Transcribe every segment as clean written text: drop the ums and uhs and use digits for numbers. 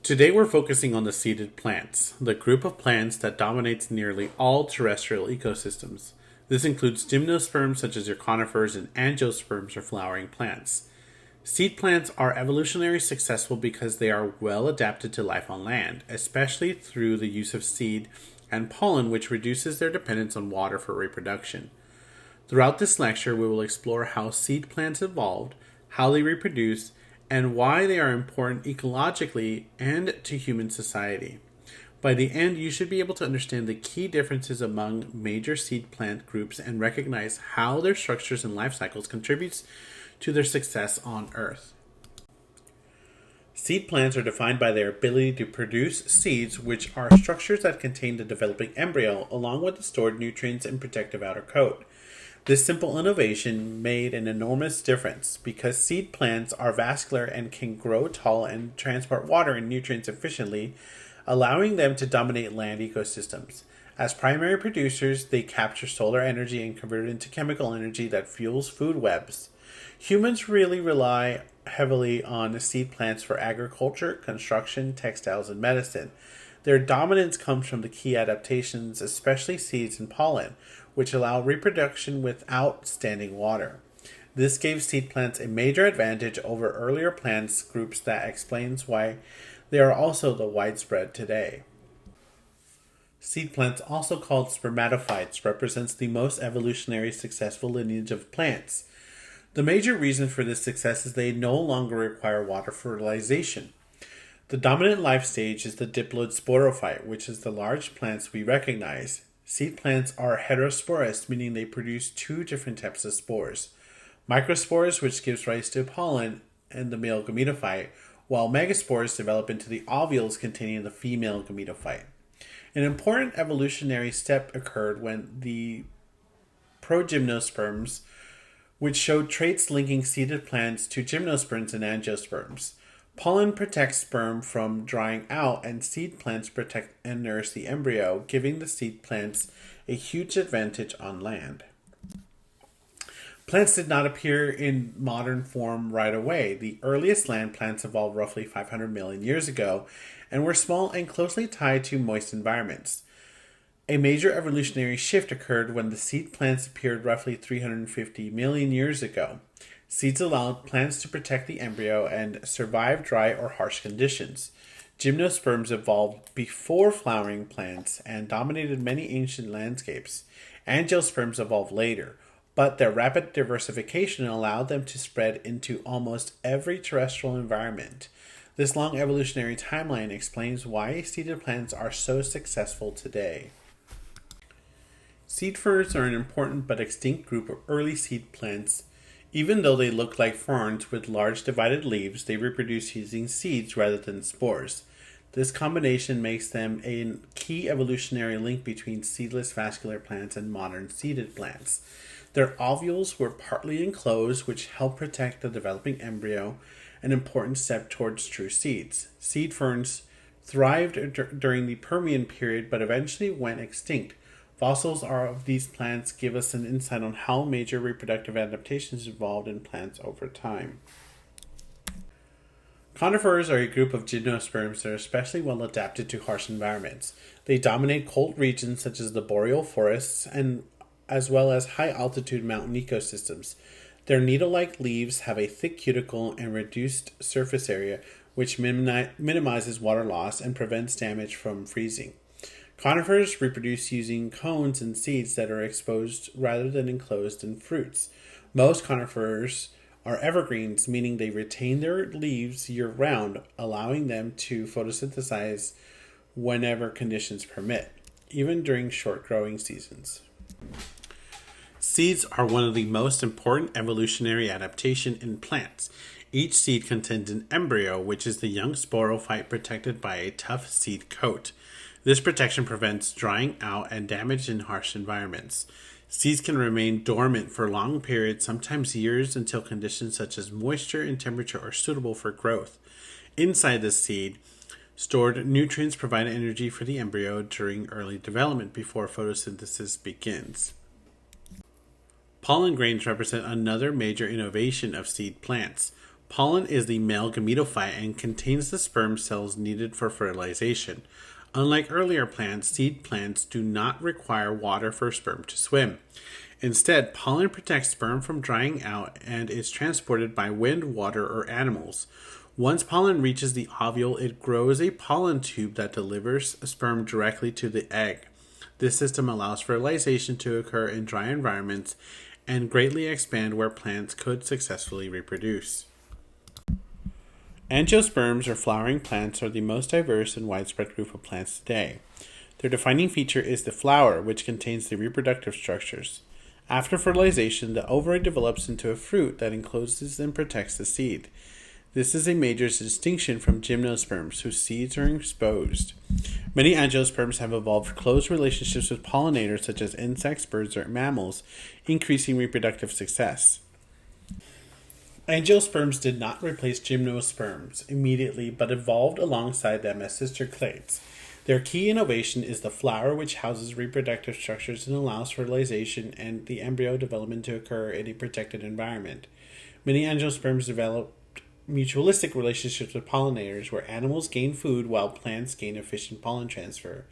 Today we're focusing on the seeded plants, the group of plants that dominates nearly all terrestrial ecosystems. This includes gymnosperms such as your conifers and angiosperms or flowering plants. Seed plants are evolutionarily successful because they are well adapted to life on land, especially through the use of seed and pollen, which reduces their dependence on water for reproduction. Throughout this lecture, we will explore how seed plants evolved, how they reproduce, and why they are important ecologically and to human society. By the end, you should be able to understand the key differences among major seed plant groups and recognize how their structures and life cycles contributes to their success on Earth. Seed plants are defined by their ability to produce seeds, which are structures that contain the developing embryo along with the stored nutrients and protective outer coat. This simple innovation made an enormous difference because seed plants are vascular and can grow tall and transport water and nutrients efficiently, allowing them to dominate land ecosystems. As primary producers, they capture solar energy and convert it into chemical energy that fuels food webs. Humans really rely heavily on seed plants for agriculture, construction, textiles, and medicine. Their dominance comes from the key adaptations, especially seeds and pollen, which allow reproduction without standing water. This gave seed plants a major advantage over earlier plants groups that explains why they are also the widespread today. Seed plants, also called spermatophytes, represents the most evolutionary successful lineage of plants. The major reason for this success is they no longer require water fertilization. The dominant life stage is the diploid sporophyte, which is the large plants we recognize. Seed plants are heterosporous, meaning they produce two different types of spores. Microspores, which gives rise to pollen and the male gametophyte, while megaspores develop into the ovules containing the female gametophyte. An important evolutionary step occurred when the progymnosperms, which showed traits linking seeded plants to gymnosperms and angiosperms. Pollen protects sperm from drying out, and seed plants protect and nourish the embryo, giving the seed plants a huge advantage on land. Plants did not appear in modern form right away. The earliest land plants evolved roughly 500 million years ago and were small and closely tied to moist environments. A major evolutionary shift occurred when the seed plants appeared roughly 350 million years ago. Seeds allowed plants to protect the embryo and survive dry or harsh conditions. Gymnosperms evolved before flowering plants and dominated many ancient landscapes. Angiosperms evolved later, but their rapid diversification allowed them to spread into almost every terrestrial environment. This long evolutionary timeline explains why seeded plants are so successful today. Seed ferns are an important but extinct group of early seed plants. Even though they look like ferns with large divided leaves, they reproduce using seeds rather than spores. This combination makes them a key evolutionary link between seedless vascular plants and modern seeded plants. Their ovules were partly enclosed, which helped protect the developing embryo, an important step towards true seeds. Seed ferns thrived during the Permian period but eventually went extinct. Fossils of these plants give us an insight on how major reproductive adaptations evolved in plants over time. Conifers are a group of gymnosperms that are especially well adapted to harsh environments. They dominate cold regions such as the boreal forests and as well as high-altitude mountain ecosystems. Their needle-like leaves have a thick cuticle and reduced surface area, which minimizes water loss and prevents damage from freezing. Conifers reproduce using cones and seeds that are exposed rather than enclosed in fruits. Most conifers are evergreens, meaning they retain their leaves year-round, allowing them to photosynthesize whenever conditions permit, even during short growing seasons. Seeds are one of the most important evolutionary adaptations in plants. Each seed contains an embryo, which is the young sporophyte protected by a tough seed coat. This protection prevents drying out and damage in harsh environments. Seeds can remain dormant for long periods, sometimes years, until conditions such as moisture and temperature are suitable for growth. Inside the seed, stored nutrients provide energy for the embryo during early development before photosynthesis begins. Pollen grains represent another major innovation of seed plants. Pollen is the male gametophyte and contains the sperm cells needed for fertilization. Unlike earlier plants, seed plants do not require water for sperm to swim. Instead, pollen protects sperm from drying out and is transported by wind, water, or animals. Once pollen reaches the ovule, it grows a pollen tube that delivers sperm directly to the egg. This system allows fertilization to occur in dry environments and greatly expand where plants could successfully reproduce. Angiosperms, or flowering plants, are the most diverse and widespread group of plants today. Their defining feature is the flower, which contains the reproductive structures. After fertilization, the ovary develops into a fruit that encloses and protects the seed. This is a major distinction from gymnosperms, whose seeds are exposed. Many angiosperms have evolved close relationships with pollinators such as insects, birds, or mammals, increasing reproductive success. Angiosperms did not replace gymnosperms immediately, but evolved alongside them as sister clades. Their key innovation is the flower, which houses reproductive structures and allows fertilization and the embryo development to occur in a protected environment. Many angiosperms developed mutualistic relationships with pollinators, where animals gain food while plants gain efficient pollen transfer.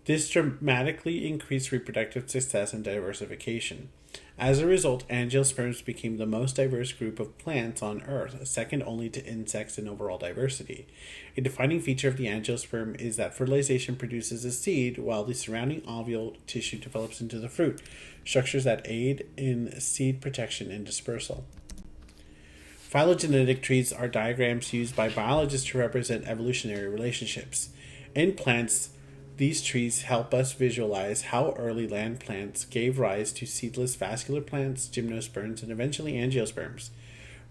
This dramatically increased reproductive success and diversification. As a result, angiosperms became the most diverse group of plants on Earth, second only to insects in overall diversity. A defining feature of the angiosperm is that fertilization produces a seed, while the surrounding ovule tissue develops into the fruit, structures that aid in seed protection and dispersal. Phylogenetic trees are diagrams used by biologists to represent evolutionary relationships. In plants, these trees help us visualize how early land plants gave rise to seedless vascular plants, gymnosperms, and eventually angiosperms.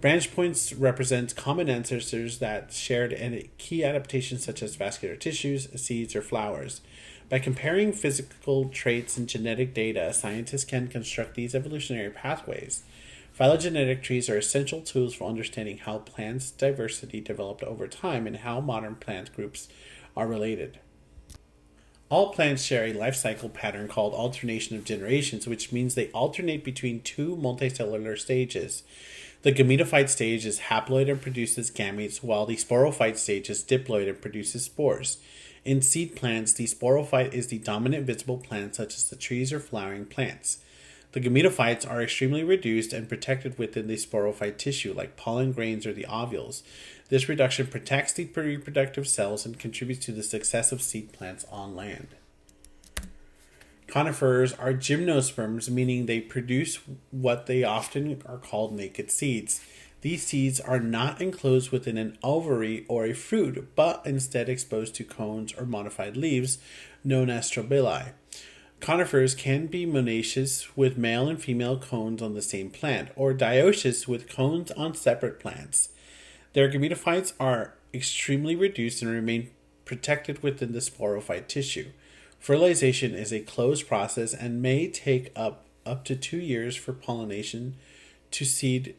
Branch points represent common ancestors that shared key adaptations such as vascular tissues, seeds, or flowers. By comparing physical traits and genetic data, scientists can construct these evolutionary pathways. Phylogenetic trees are essential tools for understanding how plants' diversity developed over time and how modern plant groups are related. All plants share a life cycle pattern called alternation of generations, which means they alternate between two multicellular stages. The gametophyte stage is haploid and produces gametes, while the sporophyte stage is diploid and produces spores. In seed plants, the sporophyte is the dominant visible plant, such as the trees or flowering plants. The gametophytes are extremely reduced and protected within the sporophyte tissue, like pollen grains or the ovules. This reduction protects the reproductive cells and contributes to the success of seed plants on land. Conifers are gymnosperms, meaning they produce what they often are called naked seeds. These seeds are not enclosed within an ovary or a fruit, but instead exposed to cones or modified leaves, known as strobili. Conifers can be monoecious with male and female cones on the same plant, or dioecious with cones on separate plants. Their gametophytes are extremely reduced and remain protected within the sporophyte tissue. Fertilization is a closed process and may take up to 2 years for pollination to seed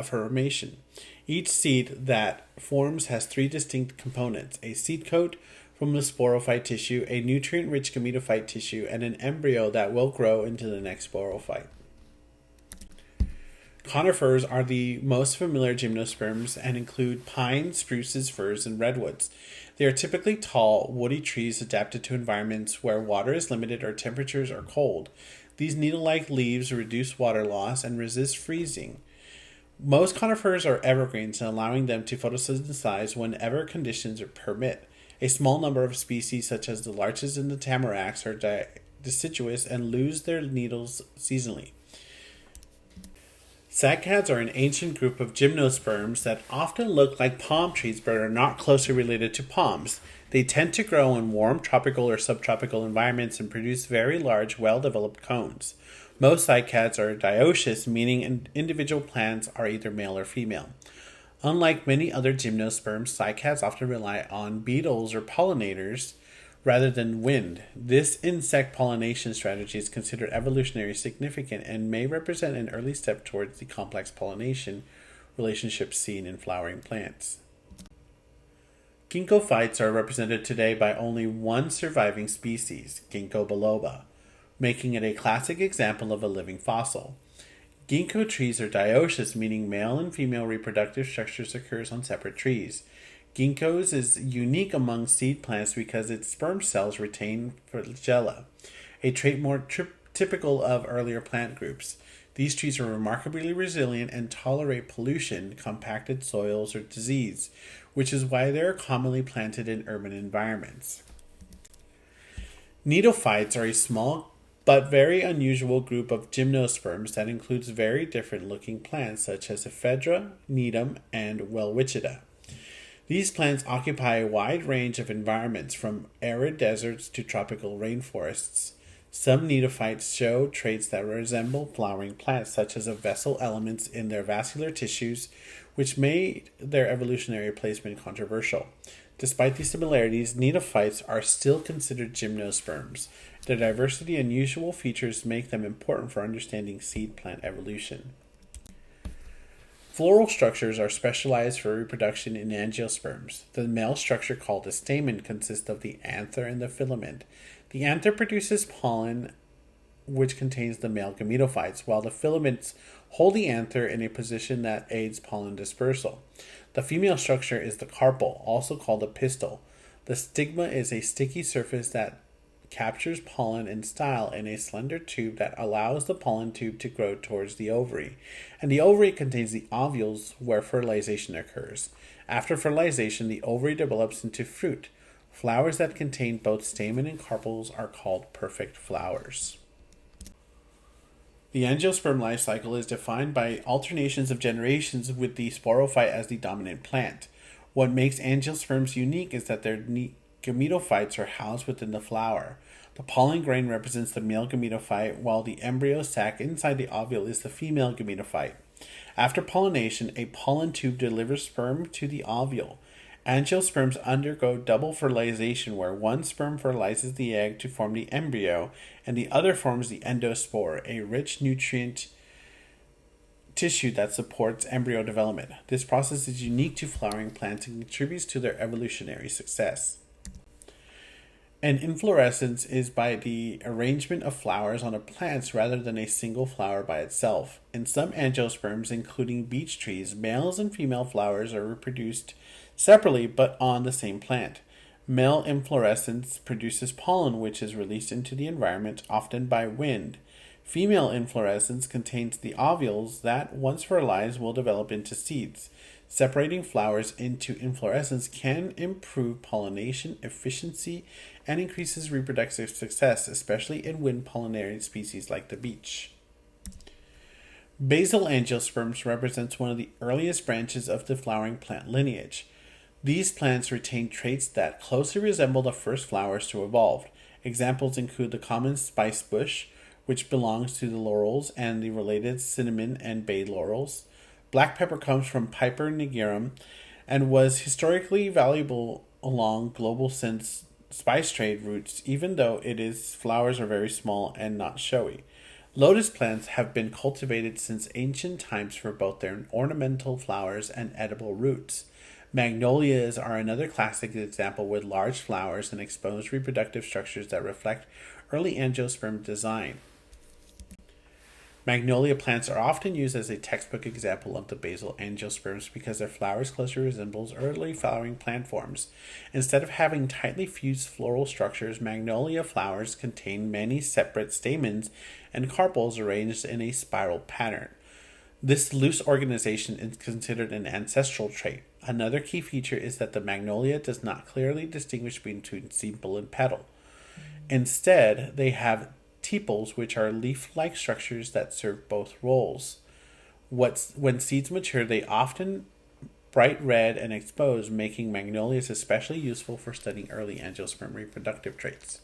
formation. Each seed that forms has 3 distinct components: a seed coat from the sporophyte tissue, a nutrient-rich gametophyte tissue, and an embryo that will grow into the next sporophyte. Conifers are the most familiar gymnosperms and include pines, spruces, firs, and redwoods. They are typically tall, woody trees adapted to environments where water is limited or temperatures are cold. These needle-like leaves reduce water loss and resist freezing. Most conifers are evergreens, allowing them to photosynthesize whenever conditions permit. A small number of species, such as the larches and the tamaracks, are deciduous and lose their needles seasonally. Cycads are an ancient group of gymnosperms that often look like palm trees but are not closely related to palms. They tend to grow in warm tropical or subtropical environments and produce very large, well-developed cones. Most cycads are dioecious, meaning individual plants are either male or female. Unlike many other gymnosperms, cycads often rely on beetles or pollinators rather than wind. This insect pollination strategy is considered evolutionary significant and may represent an early step towards the complex pollination relationships seen in flowering plants. Ginkgophytes are represented today by only one surviving species, Ginkgo biloba, making it a classic example of a living fossil. Ginkgo trees are dioecious, meaning male and female reproductive structures occurs on separate trees. Ginkgo's is unique among seed plants because its sperm cells retain flagella, a trait more typical of earlier plant groups. These trees are remarkably resilient and tolerate pollution, compacted soils, or disease, which is why they are commonly planted in urban environments. Neophytes are a small but very unusual group of gymnosperms that includes very different looking plants such as ephedra, needham, and welwitschia. These plants occupy a wide range of environments from arid deserts to tropical rainforests. Some neophytes show traits that resemble flowering plants, such as vessel elements in their vascular tissues, which made their evolutionary placement controversial. Despite these similarities, neophytes are still considered gymnosperms. Their diversity and unusual features make them important for understanding seed plant evolution. Floral structures are specialized for reproduction in angiosperms. The male structure, called the stamen, consists of the anther and the filament. The anther produces pollen, which contains the male gametophytes, while the filaments hold the anther in a position that aids pollen dispersal. The female structure is the carpel, also called a pistil. The stigma is a sticky surface that captures pollen and style in a slender tube that allows the pollen tube to grow towards the ovary. And the ovary contains the ovules where fertilization occurs. After fertilization, the ovary develops into fruit. Flowers that contain both stamen and carpels are called perfect flowers. The angiosperm life cycle is defined by alternations of generations with the sporophyte as the dominant plant. What makes angiosperms unique is that their gametophytes are housed within the flower. The pollen grain represents the male gametophyte, while the embryo sac inside the ovule is the female gametophyte. After pollination, a pollen tube delivers sperm to the ovule. Angiosperms undergo double fertilization, where one sperm fertilizes the egg to form the embryo, and the other forms the endospore, a rich nutrient tissue that supports embryo development. This process is unique to flowering plants and contributes to their evolutionary success. An inflorescence is by the arrangement of flowers on a plant rather than a single flower by itself. In some angiosperms, including beech trees, males and female flowers are reproduced separately but on the same plant. Male inflorescence produces pollen, which is released into the environment, often by wind. Female inflorescence contains the ovules that, once fertilized, will develop into seeds. Separating flowers into inflorescence can improve pollination efficiency and increases reproductive success, especially in wind-pollinated species like the beech. Basal angiosperms represents one of the earliest branches of the flowering plant lineage. These plants retain traits that closely resemble the first flowers to evolve. Examples include the common spice bush, which belongs to the laurels and the related cinnamon and bay laurels. Black pepper comes from Piper nigerum and was historically valuable along global spice trade routes, even though its flowers are very small and not showy. Lotus plants have been cultivated since ancient times for both their ornamental flowers and edible roots. Magnolias are another classic example with large flowers and exposed reproductive structures that reflect early angiosperm design. Magnolia plants are often used as a textbook example of the basal angiosperms because their flowers closely resemble early flowering plant forms. Instead of having tightly fused floral structures, magnolia flowers contain many separate stamens and carpels arranged in a spiral pattern. This loose organization is considered an ancestral trait. Another key feature is that the magnolia does not clearly distinguish between sepal and petal. Instead, they have tepals, which are leaf-like structures that serve both roles. When seeds mature, they often bright red and exposed, making magnolias especially useful for studying early angiosperm reproductive traits.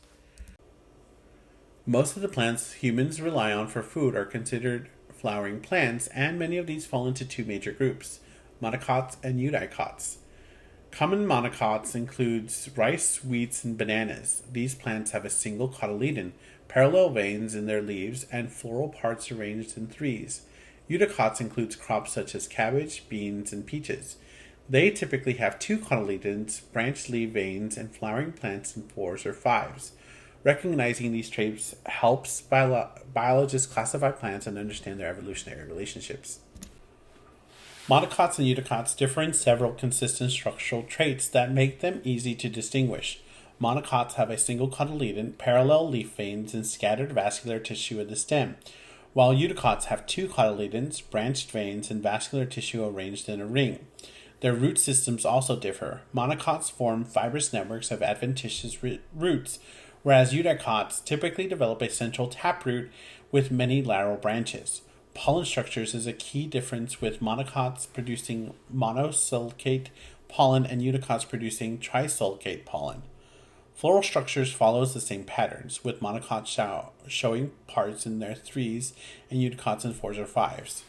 Most of the plants humans rely on for food are considered flowering plants, and many of these fall into two major groups, monocots and eudicots. Common monocots includes rice, wheats, and bananas. These plants have a single cotyledon, parallel veins in their leaves, and floral parts arranged in threes. Eudicots includes crops such as cabbage, beans, and peaches. They typically have two cotyledons, branched leaf veins, and flowering plants in fours or fives. Recognizing these traits helps biologists classify plants and understand their evolutionary relationships. Monocots and eudicots differ in several consistent structural traits that make them easy to distinguish. Monocots have a single cotyledon, parallel leaf veins, and scattered vascular tissue at the stem, while eudicots have two cotyledons, branched veins, and vascular tissue arranged in a ring. Their root systems also differ. Monocots form fibrous networks of adventitious roots, whereas eudicots typically develop a central taproot with many lateral branches. Pollen structures is a key difference, with monocots producing monosulcate pollen and eudicots producing trisulcate pollen. Floral structures follows the same patterns, with monocots showing parts in their 3s and eudicots in 4s or 5s.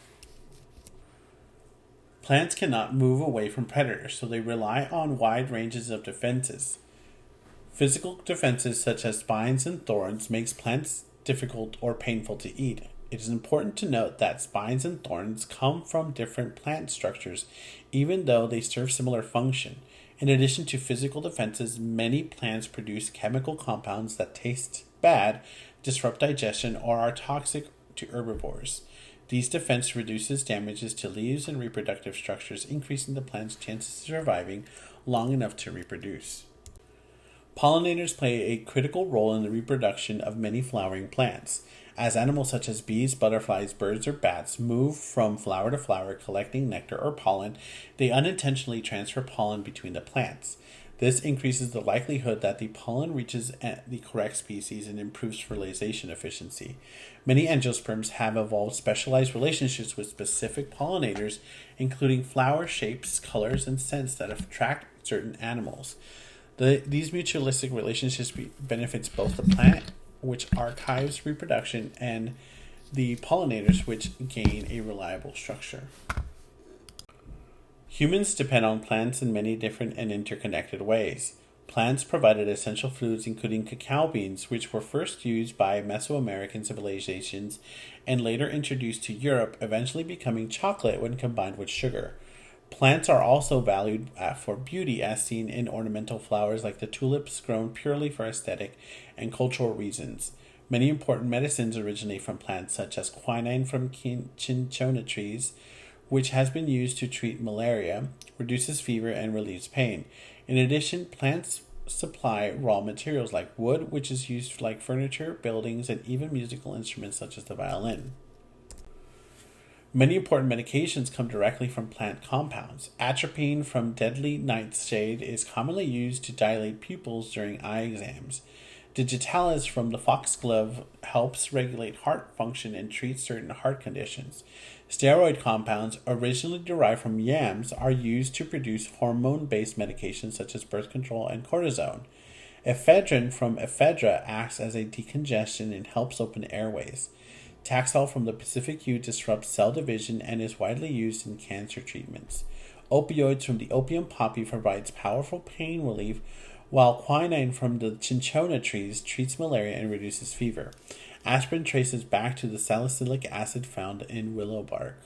Plants cannot move away from predators, so they rely on wide ranges of defenses. Physical defenses such as spines and thorns makes plants difficult or painful to eat. It is important to note that spines and thorns come from different plant structures, even though they serve similar function. In addition to physical defenses, many plants produce chemical compounds that taste bad, disrupt digestion, or are toxic to herbivores. These defenses reduces damages to leaves and reproductive structures, increasing the plant's chances of surviving long enough to reproduce. Pollinators play a critical role in the reproduction of many flowering plants. As animals such as bees, butterflies, birds, or bats move from flower to flower collecting nectar or pollen, they unintentionally transfer pollen between the plants. This increases the likelihood that the pollen reaches the correct species and improves fertilization efficiency. Many angiosperms have evolved specialized relationships with specific pollinators, including flower shapes, colors, and scents that attract certain animals. These mutualistic relationships benefits both the plant, which archives reproduction, and the pollinators, which gain a reliable structure. Humans depend on plants in many different and interconnected ways. Plants provided essential foods, including cacao beans, which were first used by Mesoamerican civilizations and later introduced to Europe, eventually becoming chocolate when combined with sugar. Plants are also valued for beauty, as seen in ornamental flowers like the tulips, grown purely for aesthetic and cultural reasons. Many important medicines originate from plants, such as quinine from cinchona trees, which has been used to treat malaria, reduces fever, and relieves pain. In addition, plants supply raw materials like wood, which is used like furniture, buildings, and even musical instruments such as the violin. Many important medications come directly from plant compounds. Atropine from deadly nightshade is commonly used to dilate pupils during eye exams. Digitalis from the foxglove helps regulate heart function and treats certain heart conditions. Steroid compounds, originally derived from yams, are used to produce hormone-based medications such as birth control and cortisone. Ephedrine from ephedra acts as a decongestant and helps open airways. Taxol from the Pacific yew disrupts cell division and is widely used in cancer treatments. Opioids from the opium poppy provides powerful pain relief, while quinine from the cinchona trees treats malaria and reduces fever. Aspirin traces back to the salicylic acid found in willow bark.